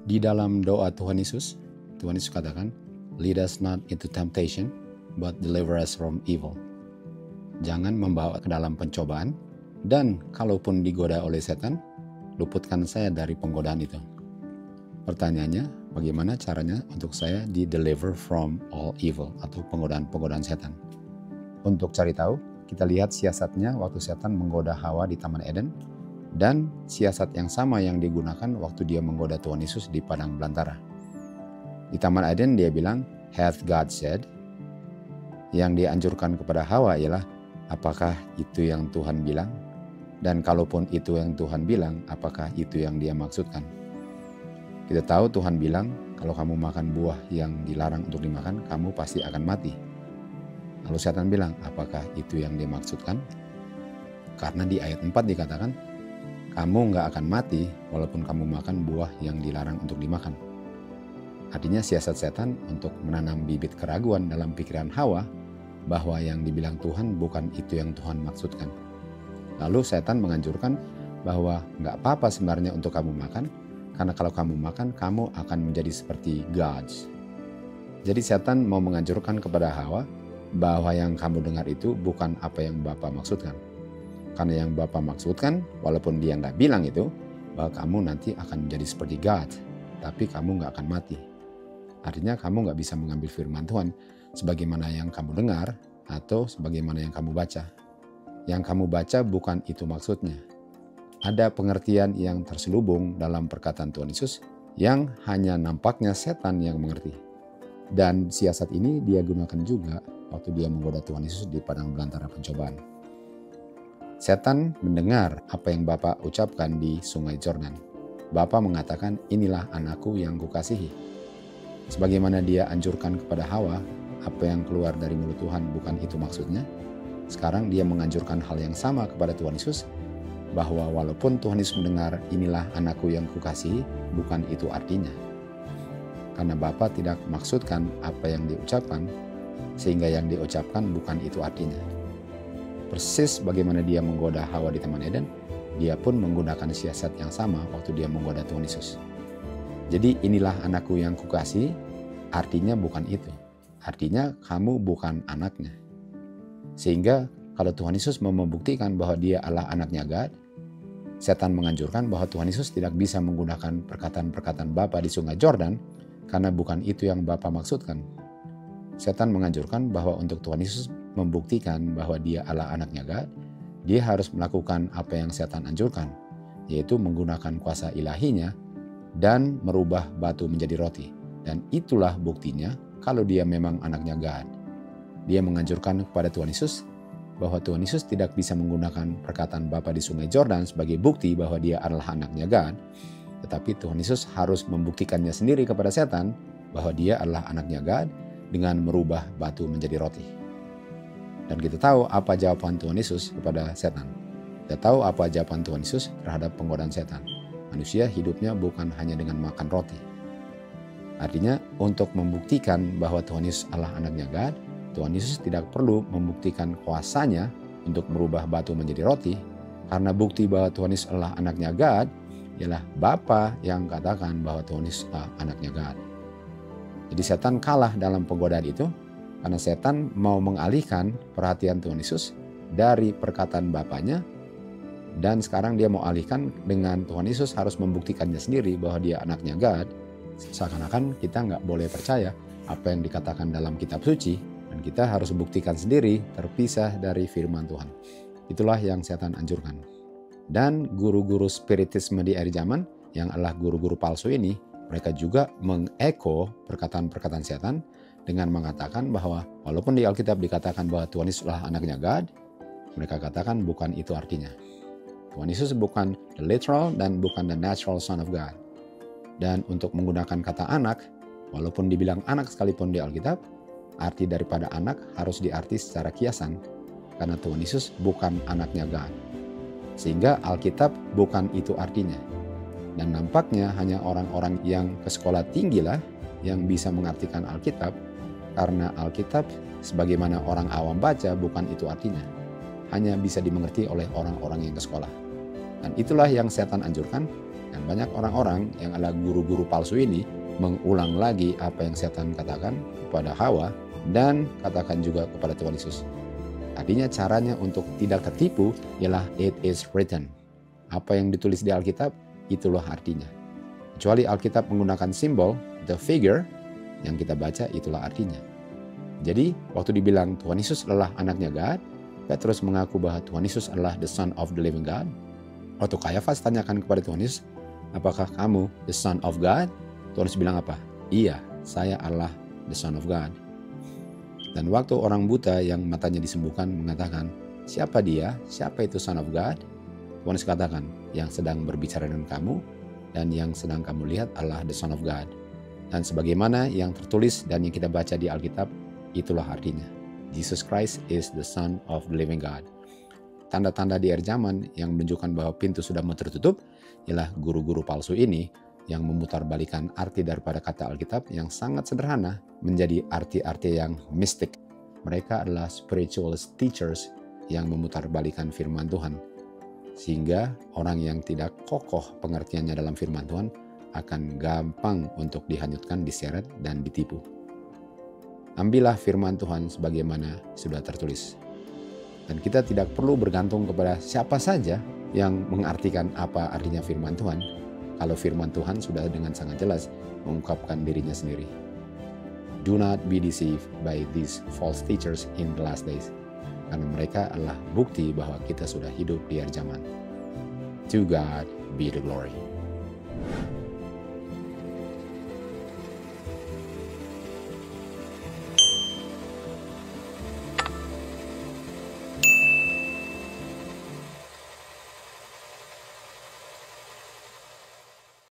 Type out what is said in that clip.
Di dalam doa Tuhan Yesus katakan, "Lead us not into temptation, but deliver us from evil." Jangan membawa ke dalam pencobaan, dan kalaupun digoda oleh setan, luputkan saya dari penggodaan itu. Pertanyaannya, bagaimana caranya untuk saya di-deliver from all evil atau penggodaan-penggodaan setan? Untuk cari tahu, kita lihat siasatnya waktu setan menggoda Hawa di Taman Eden, dan siasat yang sama yang digunakan waktu dia menggoda Tuhan Yesus di padang belantara. Di Taman Eden dia bilang, "Hath God said?" Yang dianjurkan kepada Hawa ialah, apakah itu yang Tuhan bilang? Dan kalaupun itu yang Tuhan bilang, apakah itu yang dia maksudkan? Kita tahu Tuhan bilang, kalau kamu makan buah yang dilarang untuk dimakan, kamu pasti akan mati. Lalu setan bilang, apakah itu yang dia maksudkan? Karena di ayat 4 dikatakan, kamu gak akan mati walaupun kamu makan buah yang dilarang untuk dimakan. Artinya siasat setan untuk menanam bibit keraguan dalam pikiran Hawa bahwa yang dibilang Tuhan bukan itu yang Tuhan maksudkan. Lalu setan menganjurkan bahwa gak apa-apa sebenarnya untuk kamu makan, karena kalau kamu makan, kamu akan menjadi seperti gods. Jadi setan mau menganjurkan kepada Hawa bahwa yang kamu dengar itu bukan apa yang Bapa maksudkan. Karena yang Bapa maksudkan, walaupun dia nggak bilang itu, bahwa kamu nanti akan menjadi seperti God, tapi kamu nggak akan mati. Artinya kamu nggak bisa mengambil firman Tuhan sebagaimana yang kamu dengar atau sebagaimana yang kamu baca. Yang kamu baca bukan itu maksudnya. Ada pengertian yang terselubung dalam perkataan Tuhan Yesus yang hanya nampaknya setan yang mengerti. Dan siasat ini dia gunakan juga waktu dia menggoda Tuhan Yesus di padang belantara pencobaan. Setan mendengar apa yang Bapa ucapkan di sungai Yordan. Bapa mengatakan, inilah anakku yang kukasihi. Sebagaimana dia anjurkan kepada Hawa, apa yang keluar dari mulut Tuhan bukan itu maksudnya. Sekarang dia menganjurkan hal yang sama kepada Tuhan Yesus, bahwa walaupun Tuhan Yesus mendengar, inilah anakku yang kukasihi, bukan itu artinya. Karena Bapa tidak maksudkan apa yang diucapkan, sehingga yang diucapkan bukan itu artinya. Persis bagaimana dia menggoda Hawa di Taman Eden, dia pun menggunakan siasat yang sama waktu dia menggoda Tuhan Yesus. Jadi inilah anakku yang kukasihi, artinya bukan itu. Artinya kamu bukan anaknya. Sehingga kalau Tuhan Yesus mau membuktikan bahwa dia adalah anaknya God, setan menganjurkan bahwa Tuhan Yesus tidak bisa menggunakan perkataan-perkataan Bapa di sungai Yordan, karena bukan itu yang Bapa maksudkan. Setan menganjurkan bahwa untuk Tuhan Yesus membuktikan bahwa dia adalah anaknya God, dia harus melakukan apa yang setan anjurkan, yaitu menggunakan kuasa ilahinya dan merubah batu menjadi roti. Dan itulah buktinya kalau dia memang anaknya God. Dia menganjurkan kepada Tuhan Yesus bahwa Tuhan Yesus tidak bisa menggunakan perkataan Bapa di sungai Yordan sebagai bukti bahwa dia adalah anaknya God, tetapi Tuhan Yesus harus membuktikannya sendiri kepada setan bahwa dia adalah anaknya God dengan merubah batu menjadi roti. Dan kita tahu apa jawaban Tuhan Yesus kepada setan. Kita tahu apa jawaban Tuhan Yesus terhadap penggodaan setan. Manusia hidupnya bukan hanya dengan makan roti. Artinya untuk membuktikan bahwa Tuhan Yesus adalah anaknya God, Tuhan Yesus tidak perlu membuktikan kuasanya untuk merubah batu menjadi roti, karena bukti bahwa Tuhan Yesus adalah anaknya God ialah Bapa yang katakan bahwa Tuhan Yesus adalah anaknya God. Jadi setan kalah dalam penggodaan itu, karena setan mau mengalihkan perhatian Tuhan Yesus dari perkataan Bapanya, dan sekarang dia mau alihkan dengan Tuhan Yesus harus membuktikannya sendiri bahwa dia anaknya God. Seakan-akan kita nggak boleh percaya apa yang dikatakan dalam kitab suci, dan kita harus buktikan sendiri terpisah dari firman Tuhan. Itulah yang setan anjurkan. Dan guru-guru spiritisme di akhir zaman yang adalah guru-guru palsu ini, mereka juga mengeko perkataan-perkataan setan dengan mengatakan bahwa walaupun di Alkitab dikatakan bahwa Tuhan Yesus adalah anaknya God, mereka katakan bukan itu artinya. Tuhan Yesus bukan the literal dan bukan the natural son of God. Dan untuk menggunakan kata anak, walaupun dibilang anak sekalipun di Alkitab, arti daripada anak harus diarti secara kiasan, karena Tuhan Yesus bukan anaknya God. Sehingga Alkitab bukan itu artinya. Dan nampaknya hanya orang-orang yang ke sekolah tinggi lah yang bisa mengartikan Alkitab, karena Alkitab sebagaimana orang awam baca bukan itu artinya. Hanya bisa dimengerti oleh orang-orang yang ke sekolah. Dan itulah yang setan anjurkan, Dan banyak orang-orang yang adalah guru-guru palsu ini mengulang lagi apa yang setan katakan kepada Hawa dan katakan juga kepada Tuhan Yesus. Artinya caranya untuk tidak tertipu ialah it is written. Apa yang ditulis di Alkitab, itulah artinya. Kecuali Alkitab menggunakan simbol, the figure, yang kita baca itulah artinya. Jadi waktu dibilang Tuhan Yesus adalah anaknya God, Petrus mengaku bahwa Tuhan Yesus adalah the Son of the living God. Waktu Kayafas tanyakan kepada Tuhan Yesus, apakah kamu the Son of God? Tuhan Yesus bilang apa? Iya, saya adalah the Son of God. Dan waktu orang buta yang matanya disembuhkan mengatakan, siapa dia? Siapa itu Son of God? Tuhan Yesus katakan, yang sedang berbicara dengan kamu dan yang sedang kamu lihat adalah the Son of God. Dan sebagaimana yang tertulis dan yang kita baca di Alkitab, itulah artinya. Jesus Christ is the Son of the living God. Tanda-tanda di akhir zaman yang menunjukkan bahwa pintu sudah mau tertutup ialah guru-guru palsu ini yang memutarbalikan arti daripada kata Alkitab yang sangat sederhana menjadi arti-arti yang mistik. Mereka adalah spiritual teachers yang memutarbalikan firman Tuhan. Sehingga orang yang tidak kokoh pengertiannya dalam firman Tuhan akan gampang untuk dihanyutkan, diseret, dan ditipu. Ambillah firman Tuhan sebagaimana sudah tertulis. Dan kita tidak perlu bergantung kepada siapa saja yang mengartikan apa artinya firman Tuhan. Kalau firman Tuhan sudah dengan sangat jelas mengungkapkan dirinya sendiri. Do not be deceived by these false teachers in the last days. Karena mereka adalah bukti bahwa kita sudah hidup di akhir zaman. To God be the glory.